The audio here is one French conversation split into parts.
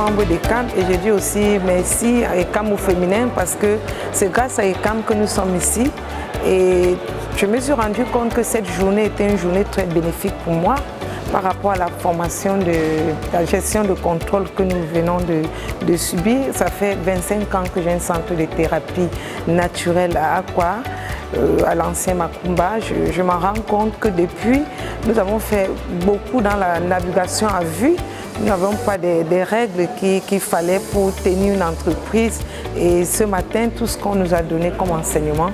membre d'ECAM et je dis aussi merci à ECAM au féminin parce que c'est grâce à ECAM que nous sommes ici. Et je me suis rendu compte que cette journée était une journée très bénéfique pour moi par rapport à la formation de la gestion de contrôle que nous venons de subir. Ça fait 25 ans que j'ai un centre de thérapie naturelle à Akwa, à l'ancien Makumba. Je me rends compte que depuis, nous avons fait beaucoup dans la navigation à vue. Nous n'avons pas des règles qu'il fallait pour tenir une entreprise. Et ce matin, tout ce qu'on nous a donné comme enseignement,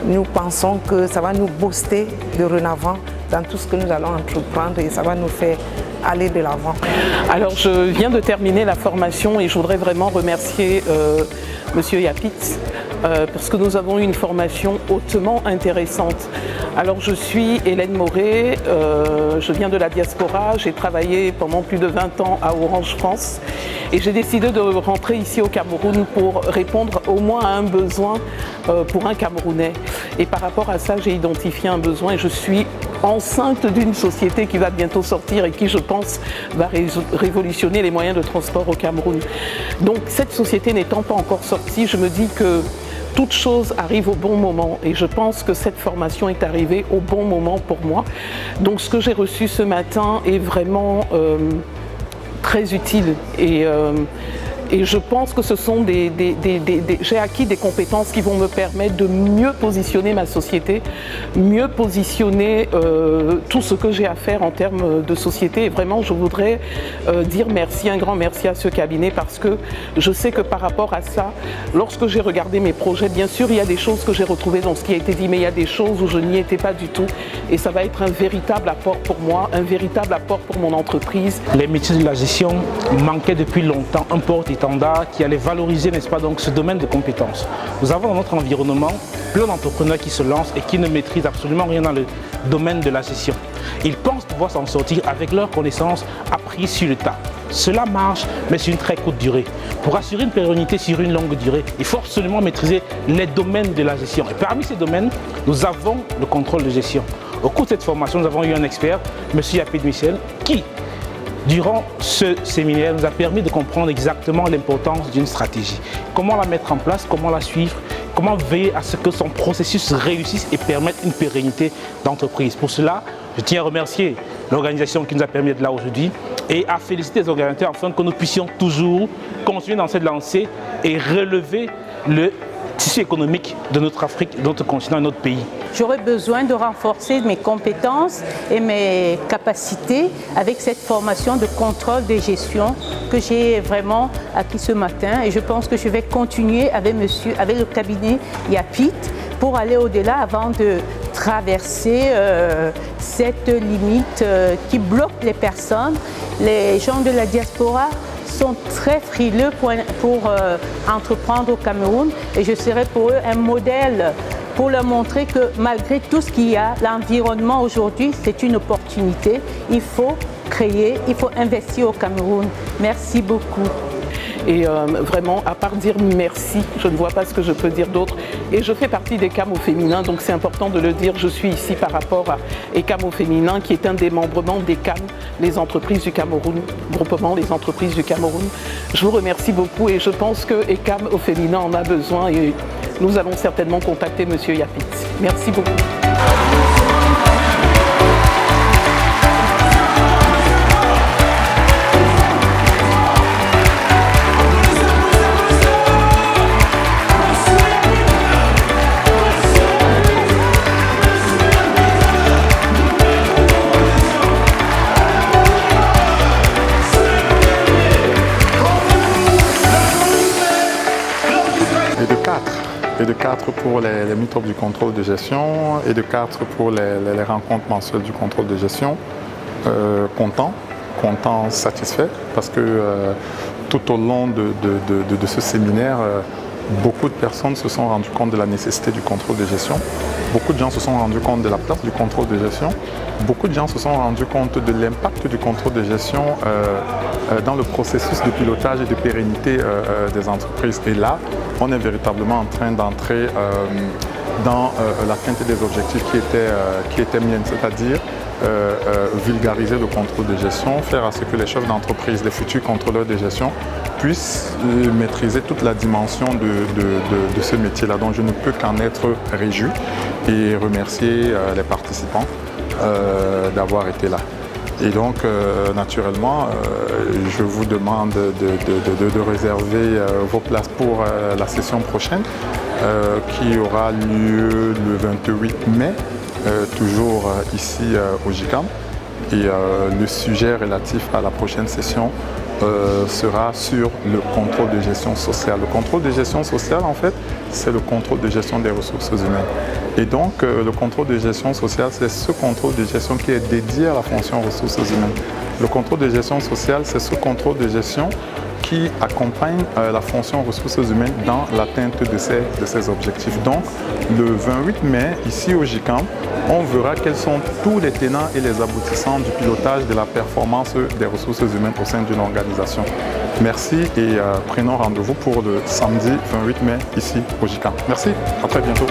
nous pensons que ça va nous booster de renavant dans tout ce que nous allons entreprendre et ça va nous faire aller de l'avant. Alors je viens de terminer la formation et je voudrais vraiment remercier Monsieur Yapit parce que nous avons eu une formation hautement intéressante. Alors je suis Hélène Moret, je viens de la diaspora, j'ai travaillé pendant plus de 20 ans à Orange France et j'ai décidé de rentrer ici au Cameroun pour répondre au moins à un besoin pour un Camerounais. Et par rapport à ça, j'ai identifié un besoin et je suis enceinte d'une société qui va bientôt sortir et qui, je pense, va révolutionner les moyens de transport au Cameroun. Donc cette société n'étant pas encore sortie, je me dis que toute chose arrive au bon moment et je pense que cette formation est arrivée au bon moment pour moi. Donc ce que j'ai reçu ce matin est vraiment très utile et je pense que ce sont j'ai acquis des compétences qui vont me permettre de mieux positionner ma société, mieux positionner tout ce que j'ai à faire en termes de société. Et vraiment, je voudrais dire merci, un grand merci à ce cabinet parce que je sais que par rapport à ça, lorsque j'ai regardé mes projets, bien sûr, il y a des choses que j'ai retrouvées dans ce qui a été dit, mais il y a des choses où je n'y étais pas du tout. Et ça va être un véritable apport pour moi, un véritable apport pour mon entreprise. Les métiers de la gestion manquaient depuis longtemps un porte-étendard qui allait valoriser, n'est-ce pas, donc ce domaine de compétences. Nous avons dans notre environnement plein d'entrepreneurs qui se lancent et qui ne maîtrisent absolument rien dans le domaine de la gestion. Ils pensent pouvoir s'en sortir avec leurs connaissances apprises sur le tas. Cela marche, mais sur une très courte durée. Pour assurer une pérennité sur une longue durée, il faut absolument maîtriser les domaines de la gestion. Et parmi ces domaines, nous avons le contrôle de gestion. Au cours de cette formation, nous avons eu un expert, M. Yapit Michel, qui, durant ce séminaire, nous a permis de comprendre exactement l'importance d'une stratégie. Comment la mettre en place, comment la suivre, comment veiller à ce que son processus réussisse et permette une pérennité d'entreprise. Pour cela, je tiens à remercier l'organisation qui nous a permis d'être là aujourd'hui et à féliciter les organisateurs afin que nous puissions toujours continuer dans cette lancée et relever le tissu économique de notre Afrique, de notre continent et de notre pays. J'aurais besoin de renforcer mes compétences et mes capacités avec cette formation de contrôle de gestion que j'ai vraiment acquis ce matin et je pense que je vais continuer avec le cabinet Yapit pour aller au-delà avant de traverser cette limite qui bloque les personnes. Les gens de la diaspora sont très frileux pour entreprendre au Cameroun et je serai pour eux un modèle pour leur montrer que malgré tout ce qu'il y a, l'environnement aujourd'hui, c'est une opportunité. Il faut créer, il faut investir au Cameroun. Merci beaucoup. Et vraiment, à part dire merci, je ne vois pas ce que je peux dire d'autre. Et je fais partie d'ECAM au féminin, donc c'est important de le dire. Je suis ici par rapport à ECAM au féminin, qui est un démembrement d'ECAM, les entreprises du Cameroun, groupement les entreprises du Cameroun. Je vous remercie beaucoup et je pense que ECAM au féminin en a besoin et nous allons certainement contacter M. Yapit. Merci beaucoup. Et de 4 pour les meet-ups du contrôle de gestion et de 4 pour les rencontres mensuelles du contrôle de gestion. Content, satisfait parce que tout au long de ce séminaire, beaucoup de personnes se sont rendues compte de la nécessité du contrôle de gestion. Beaucoup de gens se sont rendus compte de la place du contrôle de gestion. Beaucoup de gens se sont rendus compte de l'impact du contrôle de gestion dans le processus de pilotage et de pérennité des entreprises. Et là, on est véritablement en train d'entrer dans l'atteinte des objectifs qui étaient miennes, c'est-à-dire vulgariser le contrôle de gestion, faire à ce que les chefs d'entreprise, les futurs contrôleurs de gestion puissent maîtriser toute la dimension de ce métier-là. Donc je ne peux qu'en être réjoui et remercier les participants d'avoir été là. Et donc, naturellement, je vous demande de réserver vos places pour la session prochaine qui aura lieu le 28 mai, toujours ici au JICAM. Et le sujet relatif à la prochaine session sera sur le contrôle de gestion sociale. Le contrôle de gestion sociale, en fait, c'est le contrôle de gestion des ressources humaines. Et donc, le contrôle de gestion sociale, c'est ce contrôle de gestion qui est dédié à la fonction ressources humaines. Le contrôle de gestion sociale, c'est ce contrôle de gestion qui accompagne la fonction ressources humaines dans l'atteinte de ces objectifs. Donc, le 28 mai, ici au JICAM, on verra quels sont tous les tenants et les aboutissants du pilotage de la performance des ressources humaines au sein d'une organisation. Merci et prenons rendez-vous pour le samedi 28 mai ici au JICAM. Merci, à très bientôt.